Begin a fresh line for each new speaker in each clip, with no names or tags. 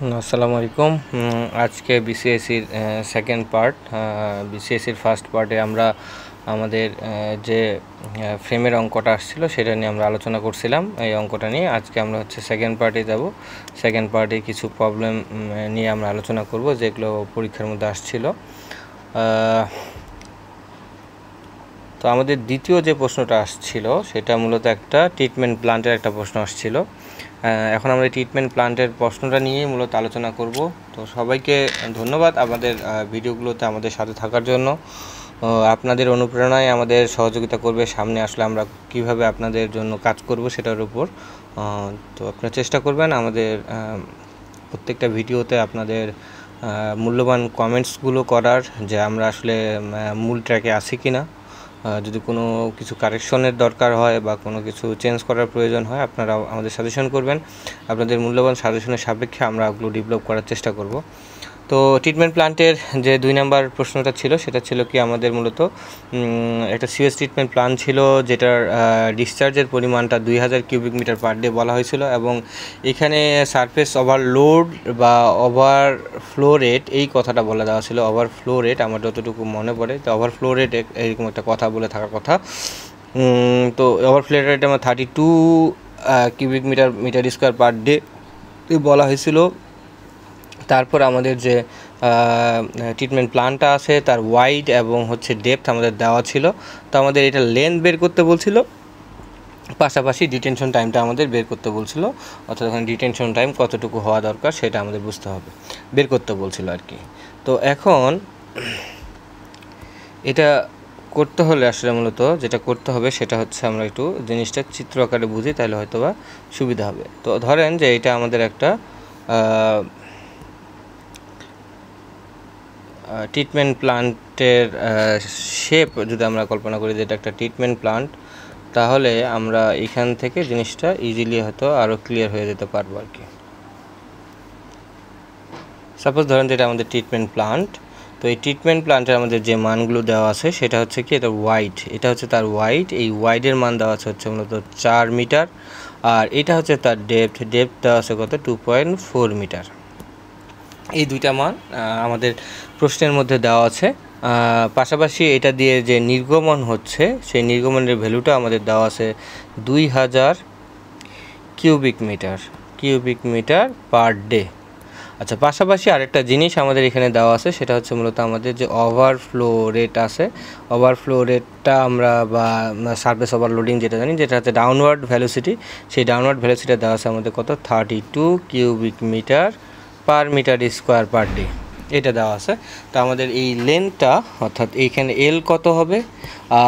আসসালামু আলাইকুম। আজকে বিসিএসসির সেকেন্ড পার্ট। বিসিএসসির ফার্স্ট পার্টে আমরা আমাদের যে ফ্রেমের অঙ্কটা আসছিল সেটা নিয়ে আমরা আলোচনা করছিলাম। এই অঙ্কটা নিয়ে আজকে আমরা সেকেন্ড পার্টে যাব। সেকেন্ড পার্টে কিছু প্রবলেম নিয়ে আমরা আলোচনা করব যেগুলো পরীক্ষার মধ্যে আসছিল। তো আমাদের দ্বিতীয় যে প্রশ্নটা আসছিল সেটা মূলত একটা ট্রিটমেন্ট প্ল্যান্টের একটা প্রশ্ন আসছিল। এখন আমরা ট্রিটমেন্ট প্ল্যান্টের প্রশ্নটা নিয়ে মূলত আলোচনা করব। তো সবাইকে ধন্যবাদ আমাদের ভিডিওগুলোতে আমাদের সাথে থাকার জন্য। আপনাদের অনুপ্রেরণায় আমাদের সহযোগিতা করবে সামনে আসলে আমরা কিভাবে আপনাদের জন্য কাজ করব সেটার উপর। তো আপনারা চেষ্টা করবেন আমাদের প্রত্যেকটা ভিডিওতে আপনাদের মূল্যবান কমেন্টসগুলো করার, যে আমরা আসলে মূল ট্র্যাকে আছি কি না। যদি কোনো কিছু কারেকশনের দরকার হয় বা কোনো কিছু চেঞ্জ করার প্রয়োজন হয় আপনারা আমাদের সাজেশন করবেন। আপনাদের মূল্যবান সাজেশনের সাপেক্ষে আমরা ওগুলো ডেভেলপ করার চেষ্টা করব। তো ট্রিটমেন্ট প্ল্যান্টের যে 2 নম্বর প্রশ্নটা ছিল সেটা ছিল কি, আমাদের মূলত একটা সিওএস ট্রিটমেন্ট প্ল্যান্ট ছিল যেটার ডিসচার্জের পরিমাণটা 2000 কিউবিক মিটার পার ডে বলা হয়েছিল, এবং এখানে সারফেস ওভারলোড বা ওভারফ্লো রেট এই কথাটা বলে দেওয়া ছিল। ওভারফ্লো রেট আমার যতটুকু মনে পড়ে, তো ওভারফ্লো রেট এরকম একটা কথা বলে থাকার কথা। তো ওভারফ্লো রেট আমার 32 cubic metre square per day বলা হয়েছিল। তারপর আমাদের যে ট্রিটমেন্ট প্ল্যানটা আছে তার ওয়াইড এবং ডেপথ আমাদের দেওয়া ছিল। তো আমাদের এটা লেন্থ বের করতে বলছিল, পাশাপাশি ডিটেনশন টাইমটা আমাদের বের করতে বলছিল। অর্থাৎ ওখানে ডিটেনশন টাইম কতটুকু হওয়া দরকার সেটা আমাদের বুঝতে হবে, বের করতে বলছিল আর কি। তো এখন এটা করতে হলে আসলে মূলত যেটা করতে হবে সেটা আমরা একটু জিনিসটা চিত্র আকারে বুঝি, তাহলে হয়তো বা সুবিধা হবে। তো ধরেন যে এটা আমাদের একটা ট্রিটমেন্ট প্ল্যান্টের শেপ যদি আমরা কল্পনা করি যে এটা একটা ট্রিটমেন্ট প্ল্যান্ট, তাহলে আমরা এখান থেকে জিনিসটা ইজিলি হয়তো আরও ক্লিয়ার হয়ে যেতে পারবো আর কি। সাপোজ ধরেন যে এটা আমাদের ট্রিটমেন্ট প্ল্যান্ট। তো এই ট্রিটমেন্ট প্ল্যান্টের আমাদের যে মানগুলো দেওয়া আছে সেটা কি, এটা ওয়াইড, এটা তার ওয়াইড। এই ওয়াইডের মান দেওয়া আছে মূলত 4 মিটার, আর এটা তার ডেপথ দেওয়া আছে কত, 2.4 মিটার। এই দুইটা মান আমাদের প্রশ্নের মধ্যে দেওয়া আছে। পাশাপাশি এটা দিয়ে যে নির্গমন হচ্ছে সেই নির্গমনের ভ্যালুটা আমাদের দেওয়া আছে 2000 কিউবিক মিটার পার ডে। আচ্ছা, পাশাপাশি আরেকটা জিনিস আমাদের এখানে দেওয়া আছে সেটা মূলত আমাদের যে ওভারফ্লো রেট আছে, ওভারফ্লো রেটটা আমরা বা সারফেস ওভারলোডিং যেটা জানি, যেটা ডাউনওয়ার্ড ভ্যালোসিটি, সেই ডাউনওয়ার্ড ভ্যালোসিটি দেওয়া আছে আমাদের কত, 32 cubic metre per metre square per day, এটা দেওয়া আছে। তো আমাদের এই লেন্থটা অর্থাৎ এইখানে এল কত হবে,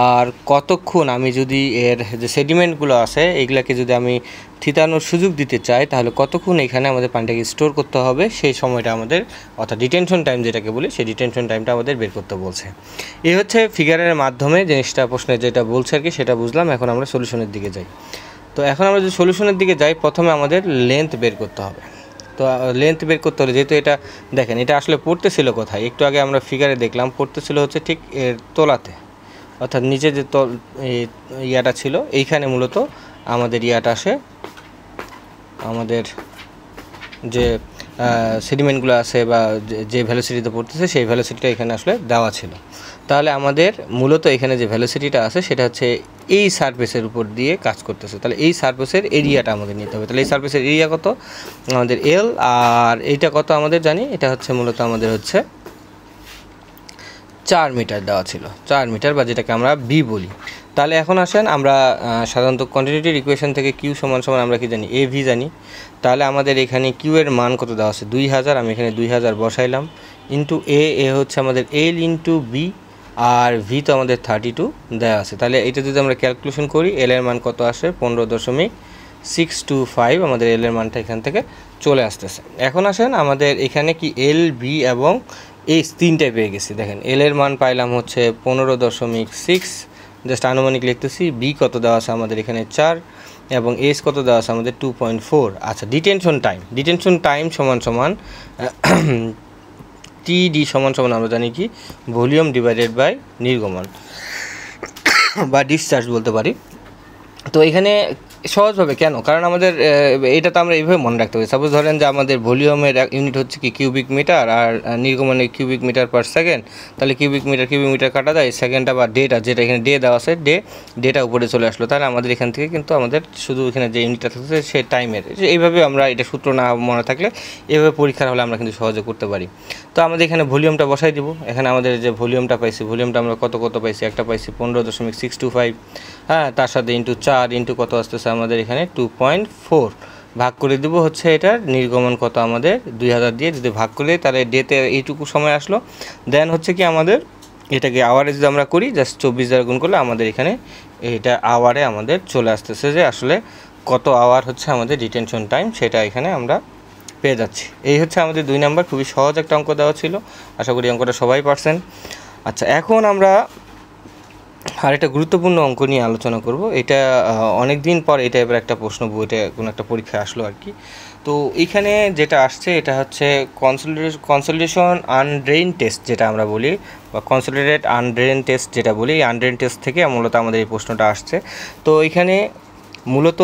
আর কতক্ষণ আমি যদি এর যে সেডিমেন্টগুলো আছে এইগুলাকে যদি আমি থিতানোর সুযোগ দিতে চাই তাহলে কতক্ষণ এখানে আমাদের পানিটাকে স্টোর করতে হবে সেই সময়টা আমাদের, অর্থাৎ ডিটেনশন টাইম যেটাকে বলি, সেই ডিটেনশন টাইমটা আমাদের বের করতে বলছে। এই ফিগারের মাধ্যমে জিনিসটা প্রশ্নে যেটা বলছে আর কি সেটা বুঝলাম। এখন আমরা সলিউশনের দিকে যাই। তো এখন আমরা যদি সলিউশনের দিকে যাই, প্রথমে আমাদের লেন্থ বের করতে হবে। তো লেন্থ বের করতে হলে, যেহেতু এটা দেখেন এটা আসলে পড়তেছিল কোথায়, একটু আগে আমরা ফিগারে দেখলাম পড়তেছিল ঠিক এর তোলাতে, অর্থাৎ নিচে যে ইয়াটা ছিল এইখানে মূলত আমাদের ইয়াটা আসে, আমাদের যে সেডিমেন্টগুলো আছে বা যে ভ্যালোসিটিতে পড়তেছে সেই ভ্যালোসিটিটা এখানে আসলে দেওয়া ছিল। তাহলে আমাদের মূলত এখানে যে ভ্যালোসিটিটা আছে সেটা এই সারফেসের উপর দিয়ে কাজ করতেছে। তাহলে এই সারফেসের এরিয়াটা আমাদের নিতে হবে। তাহলে এই সারফেসের এরিয়া কত, আমাদের এল, আর এইটা কত আমাদের জানি, এটা মূলত আমাদের 4 মিটার দেওয়া ছিল, 4 মিটার বা যেটাকে আমরা বি বলি। তাহলে এখন আসেন আমরা সাধারণত কন্টিনিউটির ইকুয়েশন থেকে কিউ সমান আমরা কি জানি, এ ভি জানি। তাহলে আমাদের এখানে কিউ এর মান কত দেওয়া আছে, 2000, আমি এখানে 2000 বসাইলাম, ইন্টু এ আমাদের এল ইন্টু বি, আর ভি তো আমাদের 32 দেওয়া আছে। তাহলে এটা যদি আমরা ক্যালকুলেশন করি, এল এর মান কত আসে, 15.625, আমাদের এল এর মানটা এখান থেকে চলে আসতেছে। এখন আসেন আমাদের এখানে কি এল, বি এবং এই তিনটাই পেয়ে গেছি। দেখেন এল এর মান পাইলাম 15.6, জাস্ট আনুমানিক লিখতেছি। বি কত দেওয়া আছে আমাদের এখানে 4, এবং এস কত দেওয়া আছে আমাদের 2.4। আচ্ছা, ডিটেনশন টাইম সমান টিডি সমান আমরা জানি কি, ভলিউম ডিভাইডেড বাই নির্গমন বা ডিসচার্জ বলতে পারি। তো এখানে সহজভাবে কেন? কারণ আমাদের এটা তো আমরা এইভাবে মনে রাখতে পারি। সাপোজ ধরেন যে আমাদের ভলিউমের ইউনিট হচ্ছে কি কিউবিক মিটার, আর নির্গমনের কিউবিক মিটার পার সেকেন্ড। তাহলে কিউবিক মিটার কাটা যায়, সেকেন্ডটা বা ডেটা, যেটা এখানে ডে দেওয়া আছে, ডেটা উপরে চলে আসলো। তাহলে আমাদের এখান থেকে কিন্তু আমাদের শুধু এখানে যে ইউনিটটা থাকছে সে টাইমের। এইভাবে আমরা এটা সূত্র না মনে থাকলে এভাবে পরীক্ষার হলে আমরা কিন্তু সহজে করতে পারি। তো আমাদের এখানে ভলিউমটা বসাই দিব। এখানে আমাদের যে ভলিউমটা পাইছি, ভলিউমটা আমরা কত পাইছি, একটা পাইছি 15.625, হ্যাঁ, তার সাথে ইন্টু 4 ইন্টু কত আসতেছে আমাদের এখানে 2.4, ভাগ করে দেবো হচ্ছে এটার নির্গমন কত আমাদের 2000 দিয়ে যদি ভাগ করে, তাহলে ডেতে এইটুকু সময় আসলো। দেন হচ্ছে কি আমাদের এটাকে আওয়ারে যদি আমরা করি, জাস্ট 24 দ্বারা গুণ করলে আমাদের এখানে এটা আওয়ারে আমাদের চলে আসতেছে যে আসলে কত আওয়ার হচ্ছে আমাদের ডিটেনশন টাইম, সেটা এখানে আমরা পেয়ে যাচ্ছি। এই হচ্ছে আমাদের 2 নাম্বার। খুবই সহজ একটা অঙ্ক দেওয়া ছিল, আশা করি অঙ্কটা সবাই পারছেন। আচ্ছা, এখন আমরা আরেকটা গুরুত্বপূর্ণ অঙ্ক নিয়ে আলোচনা করব। এটা অনেক দিন পর এই টাইপের একটা প্রশ্ন বইতে কোনো একটা পরীক্ষায় আসলো আর কি। তো এইখানে যেটা আসছে এটা হচ্ছে কনসলিডেশন আনড্রেইন টেস্ট যেটা আমরা বলি, বা কনসলিডেটেড আনড্রেইন টেস্ট যেটা বলি, এই আনড্রেইন টেস্ট থেকে মূলত আমাদের এই প্রশ্নটা আসছে। তো এখানে মূলত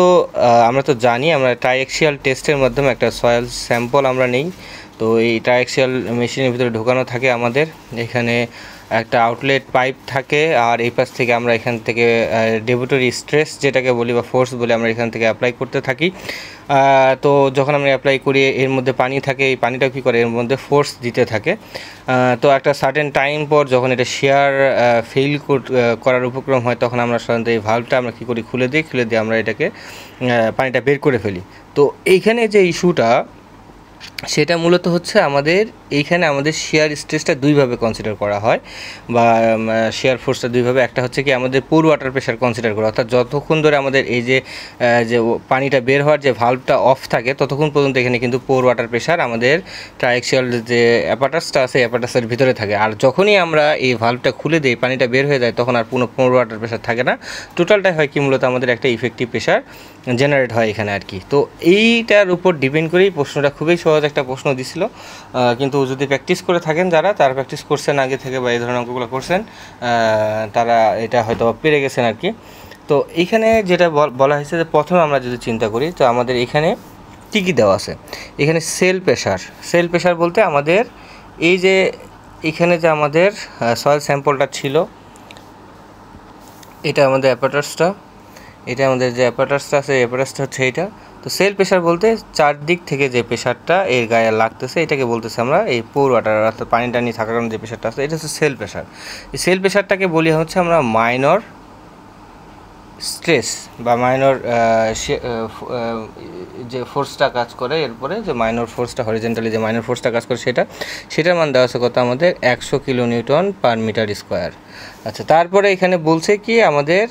আমরা তো জানি আমরা ট্রাইএক্সিয়াল টেস্টের মাধ্যমে একটা সয়েল স্যাম্পল আমরা নিই। তো এই ট্রাইএক্সিয়াল মেশিনের ভিতরে ঢোকানো থাকে আমাদের, এখানে একটা আউটলেট পাইপ থাকে, আর এই পাশ থেকে আমরা এখান থেকে ডেভিটরি স্ট্রেস যেটাকে বলি বা ফোর্স বলে আমরা এখান থেকে অ্যাপ্লাই করতে থাকি। তো যখন আমরা অ্যাপ্লাই করি এর মধ্যে পানি থাকে, এই পানিটা কী করে এর মধ্যে ফোর্স দিতে থাকে। তো একটা সার্টেন টাইম পর যখন এটা শেয়ার ফেল করার উপক্রম হয়, তখন আমরা সাধারণত এই ভালভটা আমরা কী করি, খুলে দিই আমরা এটাকে পানিটা বের করে ফেলি। তো এইখানে যে ইস্যুটা সেটা মূলত হচ্ছে আমাদের এইখানে আমাদের শেয়ার স্ট্রেসটা দুইভাবে কনসিডার করা হয়, বা শেয়ার ফোর্সটা দুইভাবে। একটা হচ্ছে কি আমাদের পোর ওয়াটার প্রেশার কনসিডার করা, অর্থাৎ যতক্ষণ ধরে আমাদের এই যে পানিটা বের হওয়ার যে ভালভটা অফ থাকে ততক্ষণ পর্যন্ত এখানে কিন্তু পোর ওয়াটার প্রেশার আমাদের ট্রাইএক্সিয়াল যে অ্যাপাটাসটা আছে অ্যাপাটাসের ভিতরে থাকে। আর যখনই আমরা এই ভালভটা খুলে দিই, পানিটা বের হয়ে যায়, তখন আর পুরো পোর ওয়াটার প্রেশার থাকে না। টোটালটাই হয় কি মূলত আমাদের একটা ইফেক্টিভ প্রেশার জেনারেট হয় এখানে আর কি। তো এইটার উপর ডিপেন্ড করেই প্রশ্নটা, খুবই সহজ একটা প্রশ্ন দিছিল, কিন্তু যদি প্র্যাকটিস করে থাকেন যারা, তারা প্র্যাকটিস করছেন আগে থেকে বা এই ধরনের অঙ্কগুলো করছেন, তারা এটা হয়তো পেরে গেছেন আর কি। তো এইখানে যেটা বলা হয়েছে যে প্রথমে আমরা যদি চিন্তা করি, তো আমাদের এখানে কী কী দেওয়া আছে। এখানে সেল প্রেশার বলতে আমাদের এই যে এখানে যে আমাদের সয়েল স্যাম্পলটা ছিল, এটা আমাদের অ্যাপাটাসটা, এটা আমাদের যে অ্যাপাটাসটা আছে অ্যাপাটাসটা হচ্ছে এইটা। তো সেল প্রেশার বলতে চারদিক থেকে যে প্রেশারটা এর গায়ে লাগতেছে এটাকে বলতেছে আমরা এই পোর ওয়াটার, অর্থাৎ পানি টানি থাকার কারণে যে প্রেশারটা আছে এটা হচ্ছে সেল প্রেশার। এই সেল প্রেশারটাকে বলি হচ্ছে আমরা মাইনর স্ট্রেস বা মাইনর যে ফোর্সটা কাজ করে, এরপরে যে মাইনর ফোর্সটা হরিজেন্টালি যে মাইনর ফোর্সটা কাজ করে সেটার মান দেওয়া আছে কত আমাদের 100 কিলোনিউটন পার মিটার স্কোয়ার। আচ্ছা, তারপরে এখানে বলছে কি আমাদের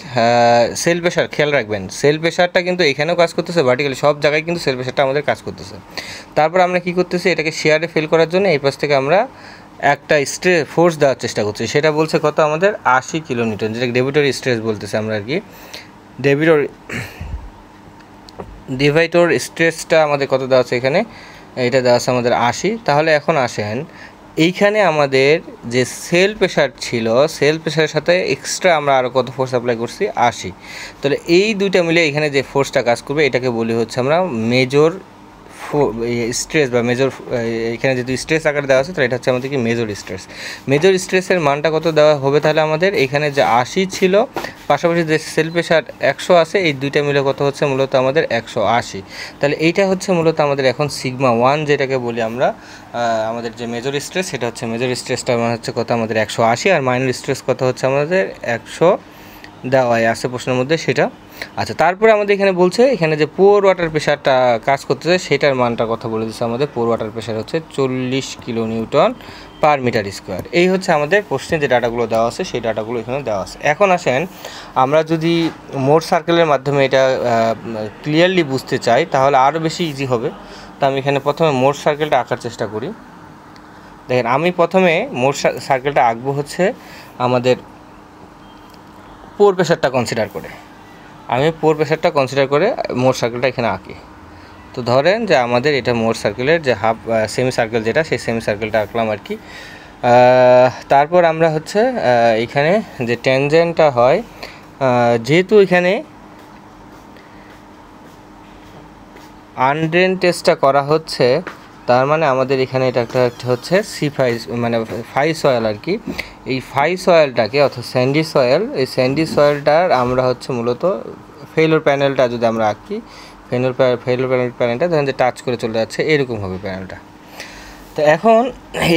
সেল প্রেশার, খেয়াল রাখবেন সেল প্রেশারটা কিন্তু এখানেও কাজ করতেছে, ভার্টিক্যালি সব জায়গায় কিন্তু সেল প্রেশারটা আমাদের কাজ করতেছে। তারপর আমরা কি করতেছি, এটাকে শেয়ারে ফেল করার জন্য এই পাশ থেকে আমরা একটা ফোর্স দেওয়ার চেষ্টা করছি, সেটা বলছে কত আমাদের 80 কিলোনিউটন, যেটা ডেভিটরি স্ট্রেস বলতেছে আমরা আর কি। ডিভাইটর স্ট্রেসটা আমাদের কত দেওয়া আছে এখানে, এটা দেওয়া আছে আমাদের 80। তাহলে এখন আসেন এইখানে আমাদের যে সেল প্রেশার ছিল, সেল প্রেশারের সাথে এক্সট্রা আমরা আরও কত ফোর্স অ্যাপ্লাই করছি 80। তাহলে এই দুইটা মিলে এখানে যে ফোর্সটা কাজ করবে এটাকে বলি হচ্ছে আমরা মেজর স্ট্রেস বা মেজর। এখানে যেহেতু স্ট্রেস আকারে দেওয়া আছে তাহলে এটা হচ্ছে আমাদের কি মেজর স্ট্রেসের মানটা কত দেওয়া হবে, তাহলে আমাদের এখানে যে 80 ছিল, পাশাপাশি যে সেল প্রেশার 100 আছে, এই দুইটা মিলে কত হচ্ছে মূলত আমাদের 180। তাহলে এইটা হচ্ছে মূলত আমাদের এখন সিগমা 1 যেটাকে বলি আমরা, আমাদের যে মেজর স্ট্রেস সেটা হচ্ছে মেজর স্ট্রেসটা মানে হচ্ছে কত আমাদের 180, আর মাইনর স্ট্রেস কত হচ্ছে আমাদের 100 দেওয়া আছে প্রশ্নের মধ্যে সেটা। আচ্ছা, তারপরে আমাদের এখানে বলছে এখানে যে পোর ওয়াটার প্রেশারটা কাজ করতেছে সেটার মানটা কথা বলে দিচ্ছে আমাদের, পোর ওয়াটার প্রেশার হচ্ছে 40 কিলোনিউটন পার মিটার স্কোয়ার। এই হচ্ছে আমাদের প্রশ্নে যে ডাটাগুলো দেওয়া আছে সেই ডাটাগুলো এখানে দেওয়া আছে। এখন আসেন আমরা যদি মোট সার্কেলের মাধ্যমে এটা ক্লিয়ারলি বুঝতে চাই তাহলে আরও বেশি ইজি হবে। তো আমি এখানে প্রথমে মোট সার্কেলটা আঁকার চেষ্টা করি। দেখেন আমি প্রথমে মোট সার্কেলটা আঁকবো হচ্ছে আমাদের পোর প্রেশারটা কনসিডার করে, মোট সার্কেলটা এখানে আঁকি। তো ধরেন যে আমাদের এটা মোট সার্কেলের যে হাফ সেমি সার্কেল যেটা, সেই সেমি সার্কেলটা আঁকলাম আর কি। তারপর আমরা হচ্ছে এখানে যে ট্যানজেন্টটা হয়, যেহেতু এখানে আনড্রেন টেস্টটা করা হচ্ছে, তার মানে আমাদের এখানে এটা একটা হচ্ছে C5 মানে ফাই সয়েল আর কি। এই ফাই সয়েলটাকে অর্থাৎ স্যান্ডি সয়েল, এই স্যান্ডি সয়েলটার আমরা হচ্ছে মূলত ফেইলর প্যানেলটা যদি আমরা আঁকি, ফেইলর প্যানেলটা ধরেন যে টাচ করে চলে যাচ্ছে, এরকম হবে প্যানেলটা। তো এখন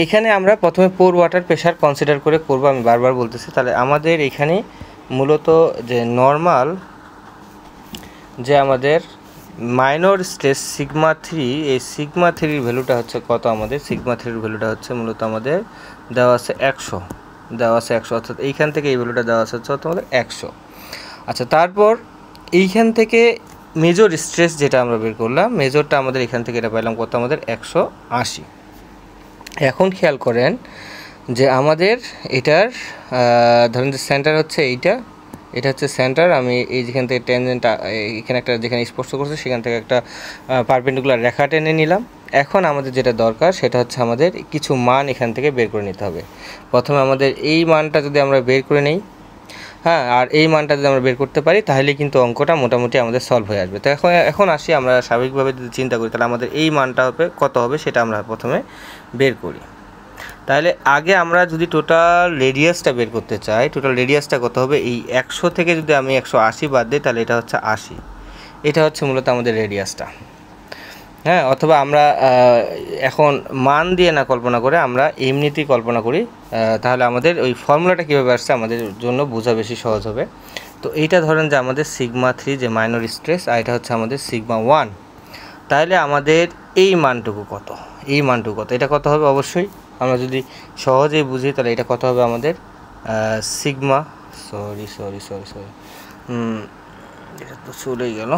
এখানে আমরা প্রথমে পোর ওয়াটার প্রেশার কনসিডার করে করব, আমি বারবার বলতেছি। তাহলে আমাদের এখানে মূলত যে নর্মাল যে আমাদের মাইনর স্ট্রেস সিগমা 3, এই সিগমা 3-র ভ্যালুটা হচ্ছে কত? আমাদের সিগমা 3-র ভ্যালুটা হচ্ছে মূলত আমাদের দেওয়া আছে 100, দেওয়া আছে 100, অর্থাৎ এইখান থেকে এই ভ্যালুটা দেওয়া আছে হচ্ছে আমাদের 100। আচ্ছা, তারপর এইখান থেকে মেজর স্ট্রেস যেটা আমরা বের করলাম, মেজরটা আমাদের এখান থেকে এটা পাইলাম কত? আমাদের 180। এখন খেয়াল করেন যে আমাদের এটার ধরেন যে সেন্টার হচ্ছে এইটা, এটা হচ্ছে সেন্টার। আমি এই যেখান থেকে ট্যানজেন্ট এখানে একটা যেখানে স্পর্শ করছে সেখান থেকে একটা পারপেন্ডিকুলার রেখা টেনে নিলাম। এখন আমাদের যেটা দরকার সেটা হচ্ছে আমাদের কিছু মান এখান থেকে বের করে নিতে হবে। প্রথমে আমাদের এই মানটা যদি আমরা বের করে নেই, হ্যাঁ, আর এই মানটা যদি আমরা বের করতে পারি তাহলে কিন্তু অঙ্কটা মোটামুটি আমাদের সলভ হয়ে আসবে। তো এখন আসি, আমরা স্বাভাবিকভাবে যদি চিন্তা করি তাহলে আমাদের এই মানটা হবে কত হবে সেটা আমরা প্রথমে বের করি। তাহলে আগে আমরা যদি টোটাল রেডিয়াসটা বের করতে চাই, টোটাল রেডিয়াসটা কত হবে? এই 100 থেকে যদি আমি 180 বাদ দিই তাহলে এটা হচ্ছে 80। এটা হচ্ছে মূলত আমাদের রেডিয়াসটা, হ্যাঁ। অথবা আমরা এখন মান দিয়ে না কল্পনা করে আমরা এমনিতেই কল্পনা করি, তাহলে আমাদের ওই ফর্মুলাটা কীভাবে আসছে আমাদের জন্য বোঝা বেশি সহজ হবে। তো এইটা ধরেন যে আমাদের সিগমা 3 যে মাইনর স্ট্রেস, আর এটা হচ্ছে আমাদের সিগমা 1। তাহলে আমাদের এই মানটুকু কত? এই মানটুকু কত? এটা কত হবে? অবশ্যই আমরা যদি সহজেই বুঝি তাহলে এটা কত হবে আমাদের সিগমা, সরি এটা তো চলেই গেল।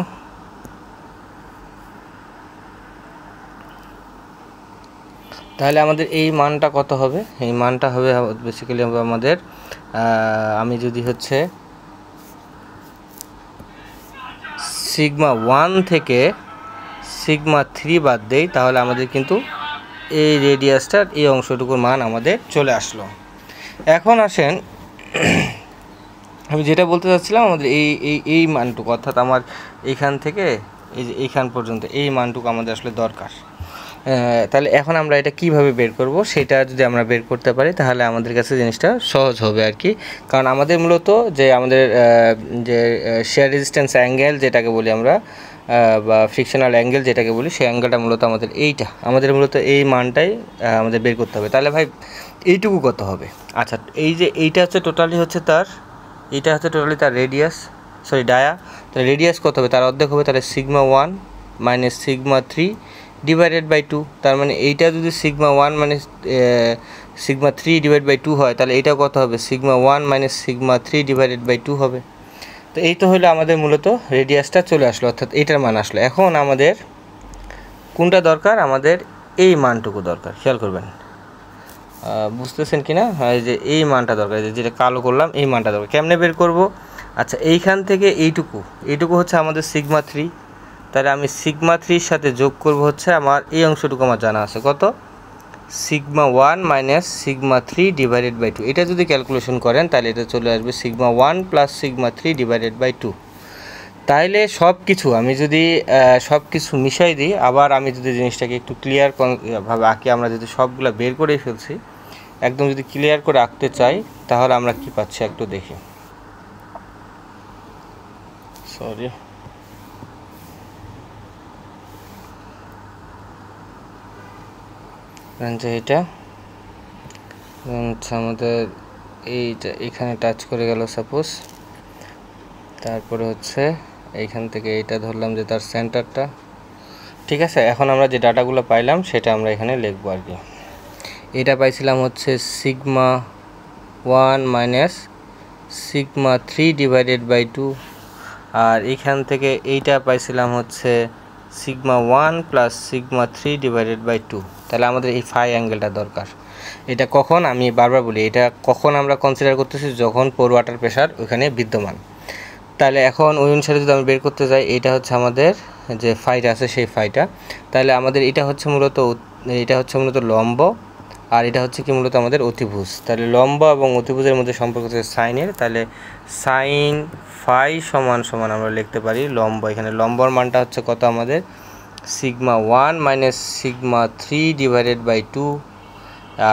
তাহলে আমাদের এই মানটা কত হবে? এই মানটা হবে বেসিক্যালি হবে আমাদের, আমি যদি হচ্ছে সিগমা 1 থেকে সিগমা 3 বাদ দেই তাহলে আমাদের কিন্তু এই রেডিয়াসটার এই অংশটুকুর মান আমাদের চলে আসলো। এখন আসেন, আমি যেটা বলতে চাচ্ছিলাম, আমাদের এই মানটুকু, অর্থাৎ আমার এইখান থেকে এই যে এইখান পর্যন্ত এই মানটুকু আমাদের আসলে দরকার। তাহলে এখন আমরা এটা কিভাবে বের করব সেটা যদি আমরা বের করতে পারি তাহলে আমাদের কাছে জিনিসটা সহজ হবে আর কি। কারণ আমাদের মূলত যে আমাদের যে শেয়ার রেজিস্ট্যান্স অ্যাঙ্গেল যেটাকে বলি আমরা, বা ফ্রিকশনাল অ্যাঙ্গেল যেটাকে বলি, সেই অ্যাঙ্গেলটা মূলত আমাদের এইটা, আমাদের মূলত এই মানটাই আমাদের বের করতে হবে। তাহলে ভাই এইটুকু কত হবে? আচ্ছা, এই যে এইটা হচ্ছে টোটালি হচ্ছে তার, এইটা হচ্ছে টোটালি তার রেডিয়াস, সরি ডায়া। তাহলে রেডিয়াস কত হবে? তার অর্ধেক হবে। তাহলে sigma 1 minus sigma 3 divided by 2। তার মানে এইটা যদি সিগমা 1 মানে সিগমা 3 ডিভাইড বাই 2 হয় তাহলে এইটা কত হবে? Sigma 1 minus sigma 3 divided by 2 হবে। তো এই তো হলো আমাদের মূলত রেডিয়াসটা চলে আসলো, অর্থাৎ এইটার মান আসলো। এখন আমাদের কোনটা দরকার? আমাদের এই মানটুকু দরকার। খেয়াল করবেন, বুঝতেছেন কি না? এই যে এই মানটা দরকার, যেটা কালো করলাম, এই মানটা দরকার। কেমনে বের করব? আচ্ছা, এইখান থেকে এইটুকু হচ্ছে আমাদের সিগমা 3। তাহলে আমি সিগমা 3-র সাথে যোগ করব হচ্ছে আমার এই অংশটুকু আমার জানা আছে কত? Sigma 1 minus sigma 3 divided by 2। এটা যদি ক্যালকুলেশন করেন তাহলে এটা চলে আসবে sigma 1 plus sigma 3 divided by 2। তাইলে সব কিছু আমি যদি সব কিছু মিশাই দিই, আবার আমি যদি জিনিসটাকে একটু ক্লিয়ার ভাবে আঁকি, আমরা যদি সবগুলো বের করেই ফেলছি, একদম যদি ক্লিয়ার করে আঁকতে চাই তাহলে আমরা কি পাচ্ছি একটু দেখি। সরি, যে এটা আমাদের এইটা এখানে টাচ করে গেল সাপোজ, তারপরে হচ্ছে এইখান থেকে এইটা ধরলাম যে তার সেন্টারটা, ঠিক আছে। এখন আমরা যে ডাটাগুলো পাইলাম সেটা আমরা এখানে লিখবো আর কি। এটা পাইছিলাম হচ্ছে sigma 1 minus sigma 3 divided by 2, আর এইখান থেকে এইটা পাইছিলাম হচ্ছে sigma 1 plus sigma 3 divided by 2। তাহলে আমাদের এই ফাই অ্যাঙ্গেলটা দরকার। এটা কখন, আমি বারবার বলি, এটা কখন আমরা কনসিডার করতেছি? যখন পোর ওয়াটার প্রেশার ওখানে বিদ্যমান। তাহলে এখন ওই অনুসারে যদি আমি বের করতে যাই, এটা হচ্ছে আমাদের যে ফাইটা আছে সেই ফাইটা। তাহলে আমাদের এটা হচ্ছে মূলত লম্ব, আর এটা হচ্ছে কি মূলত আমাদের অতিভুজ। তাহলে লম্ব এবং অতিভুজের মধ্যে সম্পর্ক হচ্ছে সাইনের। তাহলে সাইন ফাই সমান সমান আমরা লিখতে পারি লম্ব, এখানে লম্বর মানটা হচ্ছে কত আমাদের? Sigma 1 minus sigma 3 divided by 2,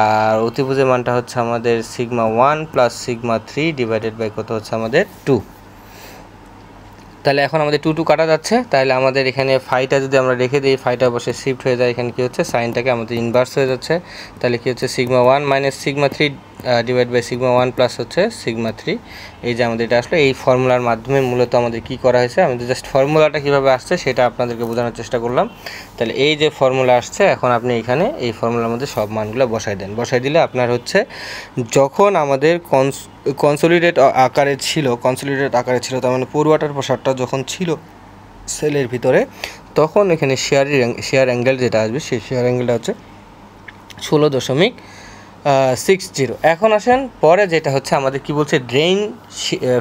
আর অতিভুজের মানটা হচ্ছে আমাদের sigma 1 plus sigma 3 divided by কত হচ্ছে আমাদের 2। তাহলে এখন আমাদের 2 কাটা যাচ্ছে, তাহলে আমাদের এখানে ফাইটা যদি আমরা রেখে দিই, ফাইটা বসে শিফট হয়ে যায়, এখানে কী হচ্ছে সাইনটাকে আমাদের ইনভার্স হয়ে যাচ্ছে। তাহলে কী হচ্ছে sigma 1 minus sigma 3 divide by sigma 1 plus হচ্ছে সিগমা 3। এই যে আমাদের এটা আসলে এই ফর্মুলার মাধ্যমে মূলত আমাদের কি করা হয়েছে, আমাদের জাস্ট ফর্মুলাটা কীভাবে আসছে সেটা আপনাদেরকে বোঝানোর চেষ্টা করলাম। তাহলে এই যে ফর্মুলা আসছে, এখন আপনি এখানে এই ফর্মুলার মধ্যে সব মানগুলো বসাই দেন। বসাই দিলে আপনার হচ্ছে যখন আমাদের কনসোলিডেট আকারে ছিল, তার মানে পুরোটার প্রসারটা যখন ছিল সেলের ভিতরে, তখন এখানে শেয়ার অ্যাঙ্গেল যেটা আসবে সেই শেয়ার অ্যাঙ্গেলটা হচ্ছে 16.60। এখন আসেন পরে যেটা হচ্ছে আমাদের কি বলছে, ড্রেন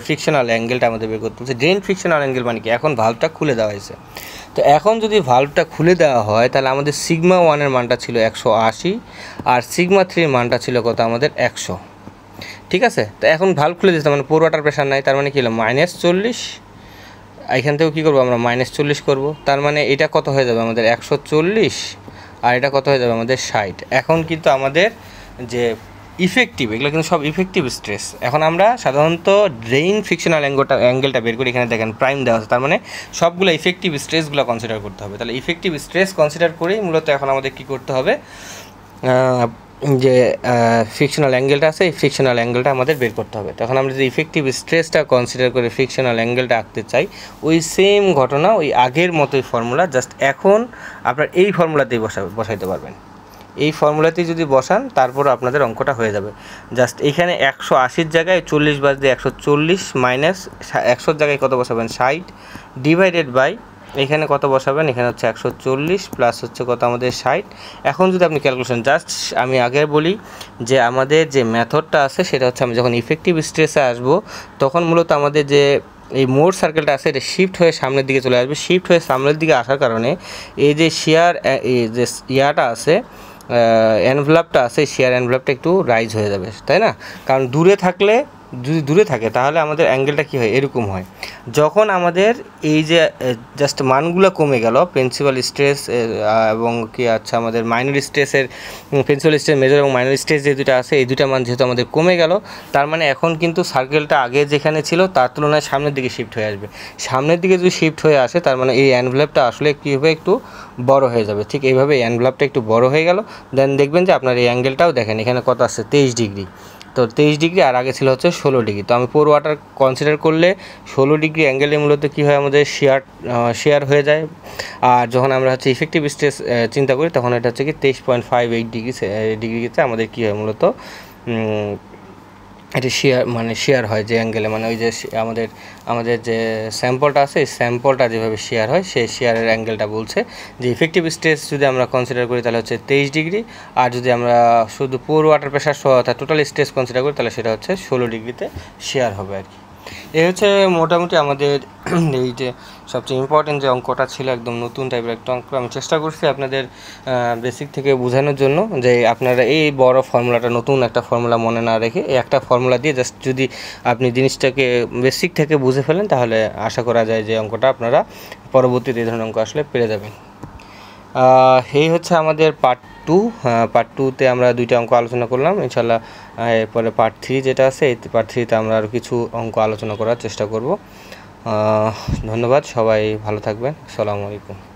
ফ্রিকশনাল অ্যাঙ্গেলটা আমাদের বের করতে বলছে। ড্রেন ফ্রিকশনাল অ্যাঙ্গেল মানে কি, এখন ভালভটা খুলে দেওয়া হয়েছে। তো এখন যদি ভালভটা খুলে দেওয়া হয় তাহলে আমাদের সিগমা 1-এর মানটা ছিল 180 আর সিগমা 3-এর মানটা ছিল কত আমাদের 100। ঠিক আছে, তো এখন ভালভ খুলে দিতে মানে পুরো ওয়াটার প্রেশার নাই, তার মানে কি হলো -40। এখান থেকেও কী করবো আমরা -40 করব, তার মানে এটা কত হয়ে যাবে আমাদের 140 আর এটা কত হয়ে যাবে আমাদের 60। এখন কিন্তু আমাদের যে ইফেক্টিভ, এগুলো কিন্তু সব ইফেক্টিভ স্ট্রেস। এখন আমরা সাধারণত ড্রেইন ফ্রিকশনাল অ্যাঙ্গেলটা বের করি, এখানে দেখেন প্রাইম দেওয়া আছে, তার মানে সবগুলো ইফেক্টিভ স্ট্রেসগুলো কনসিডার করতে হবে। তাহলে ইফেক্টিভ স্ট্রেস কনসিডার করেই মূলত এখন আমাদের কী করতে হবে, যে ফ্রিকশনাল অ্যাঙ্গেলটা আছে এই ফ্রিকশনাল অ্যাঙ্গেলটা আমাদের বের করতে হবে। তখন আমরা যদি ইফেক্টিভ স্ট্রেসটা কনসিডার করে ফ্রিকশনাল অ্যাঙ্গেলটা আঁকতে চাই, ওই সেম ঘটনা ওই আগের মতোই ফর্মুলা, জাস্ট এখন আপনার এই ফর্মুলাতেই বসাইতে পারবেন। এই ফর্মুলাতেই যদি বসান তারপর আপনাদের অঙ্কটা হয়ে যাবে। জাস্ট এখানে 180-র জায়গায় 40 বাদ দিয়ে 140 মাইনাস 100-র জায়গায় কত বসাবেন 60 ডিভাইডেড বাই এখানে কত বসাবেন, এখানে হচ্ছে 140 প্লাস হচ্ছে কত আমাদের 60। এখন যদি আপনি ক্যালকুলেশন জাস্ট আমি আগে বলি যে আমাদের যে মেথডটা আছে সেটা হচ্ছে আমি যখন ইফেক্টিভ স্ট্রেসে আসবো তখন মূলত আমাদের যে এই মোর সার্কেলটা আছে এটা শিফট হয়ে সামনের দিকে চলে আসবে। শিফট হয়ে সামনের দিকে আসার কারণে এই যে শেয়ার এই যে ইয়াটা আছে এনভেলপটা আছে, শেয়ার এনভেলপটা একটু রাইজ হয়ে যাবে, তাই না? কারণ দূরে থাকলে, যদি দূরে থাকে তাহলে আমাদের অ্যাঙ্গেলটা কী হয়, এরকম হয়। যখন আমাদের এই যে জাস্ট মানগুলো কমে গেল, প্রিন্সিপাল স্ট্রেস এবং কি আচ্ছা আমাদের মাইনর স্ট্রেসের, প্রিন্সিপাল স্ট্রেস মেজর এবং মাইনর স্ট্রেস যে দুটো আছে এই দুটা মান যেহেতু আমাদের কমে গেল, তার মানে এখন কিন্তু সার্কেলটা আগে যেখানে ছিল তার তুলনায় সামনের দিকে শিফট হয়ে আসবে। সামনের দিকে যদি শিফট হয়ে আসে তার মানে এই এনভেলপটা আসলে কী হবে, একটু বড় হয়ে যাবে। ঠিক এইভাবে এই এনভেলপটা একটু বড় হয়ে গেল, দেন দেখবেন যে আপনার এই অ্যাঙ্গেলটাও দেখেন এখানে কত আছে 23 ডিগ্রি। তো 23 ডিগ্রি আর আগে ছিল হচ্ছে 16 ডিগ্রি। তো আমি পোর ওয়াটার কনসিডার করলে 16 ডিগ্রি অ্যাঙ্গেলে মূলত কী হয়, আমাদের শেয়ার হয়ে যায়। আর যখন আমরা হচ্ছে ইফেক্টিভ স্ট্রেস চিন্তা করি তখন এটা হচ্ছে কি 23.58 ডিগ্রিতে আমাদের কী হয় মূলত এটা শেয়ার হয় যে অ্যাঙ্গেলে, মানে ওই যে আমাদের যে স্যাম্পলটা আছে এই স্যাম্পলটা যেভাবে শেয়ার হয় সেই শেয়ারের অ্যাঙ্গেলটা বলছে যে ইফেক্টিভ স্ট্রেস যদি আমরা কনসিডার করি তাহলে হচ্ছে 23 ডিগ্রি, আর যদি আমরা শুধু পোর ওয়াটার প্রেশার সহ অর্থাৎ টোটাল স্ট্রেস কনসিডার করি তাহলে সেটা হচ্ছে 16 ডিগ্রিতে শেয়ার হবে আর কি। এই হচ্ছে মোটামুটি আমাদের এই যে সবচেয়ে ইম্পর্টেন্ট যে অঙ্কটা ছিল, একদম নতুন টাইপের একটা অঙ্ক। আমি চেষ্টা করছি আপনাদের বেসিক থেকে বোঝানোর জন্য যে আপনারা এই বড় ফর্মুলাটা, নতুন একটা ফর্মুলা মনে না রেখে এই একটা ফর্মুলা দিয়ে জাস্ট যদি আপনি জিনিসটাকে বেসিক থেকে বুঝে ফেলেন তাহলে আশা করা যায় যে অঙ্কটা আপনারা পরবর্তীতে এই ধরনের অঙ্ক আসলে পেরে যাবেন। এই হচ্ছে আমাদের পার্ট 2। পার্ট 2-তে আমরা 2টা অঙ্ক আলোচনা করলাম। ইনশাল্লাহ এরপরে পার্ট 3 যেটা আছে এই পার্ট 3-তে আমরা আরও কিছু অঙ্ক আলোচনা করার চেষ্টা করব। ধন্যবাদ, সবাই ভালো থাকবেন। আসসালামু আলাইকুম।